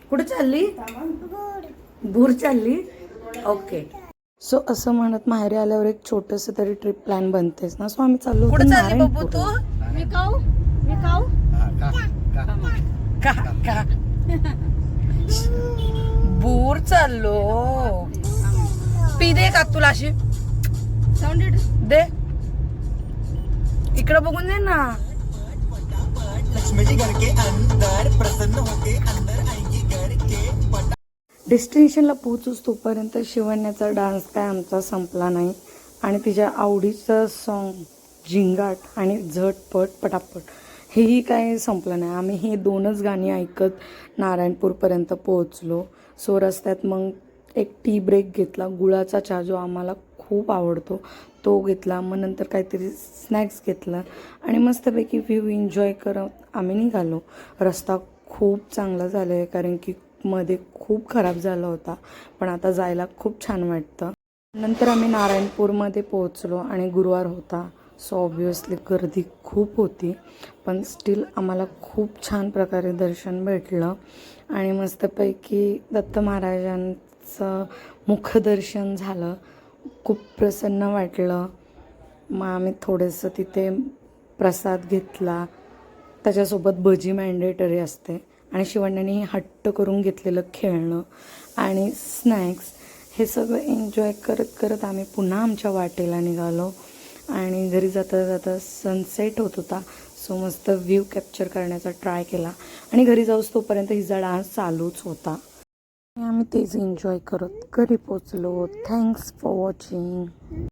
कुठे चालली? भूर चालली. ओके. सो असं म्हणत माहेरी आल्यावर एक छोटस तरी ट्रिप प्लॅन बनतेच ना. सो आम्ही चाललो. कुठे चालली बघू तू? भूर चाललो. पी दे का तुला अशी दे, इकडं बघून दे ना. डेस्टिनेशनला पोहोचूच तोपर्यंत शिवण्याचा डान्स काय आमचा संपला नाही आणि तिच्या आवडीचं सॉन्ग झिंगाट आणि झटपट पटापट हेही काय संपलं नाही. आम्ही हे दोनच गाणी ऐकत नारायणपूरपर्यंत पोहोचलो. सो रस्त्यात मग एक टी ब्रेक घेतला. गुळाचा चहा जो आम्हाला खूप आवडतो तो घेतला. मग नंतर काहीतरी स्नॅक्स घेतला आणि मस्तपैकी व्ह्यू एन्जॉय करत आम्ही निघालो. रस्ता खूप चांगला झाला आहे कारण की मध्ये खूप खराब झाला होता, पण आता जायला खूप छान वाटतं. नंतर आम्ही नारायणपूरमध्ये पोहोचलो आणि गुरुवार होता. सो ऑब्वियसली गर्दी खूप होती, पण स्टील आम्हाला खूप छान प्रकारे दर्शन भेटलं आणि मस्तपैकी दत्त महाराजांचं मुखदर्शन झालं. खूप प्रसन्न वाटलं. मग आम्ही थोडंसं तिथे प्रसाद घेतला. त्याच्यासोबत भजी मॅन्डेटरी असते आणि शिवण्याने हट्ट करून घेतलेलं खेळणं आणि स्नॅक्स हे सगळं एन्जॉय करत करत आम्ही पुन्हा आमच्या वाटेला निघालो आणि घरी जाता जाता सनसेट होत होता. सो मस्त व्ह्यू कॅप्चर करण्याचा ट्राय केला आणि घरी जाऊस तोपर्यंत हिचा डान्स चालूच होता. आम्ही तेच एन्जॉय करत घरी पोचलो. Thanks for watching.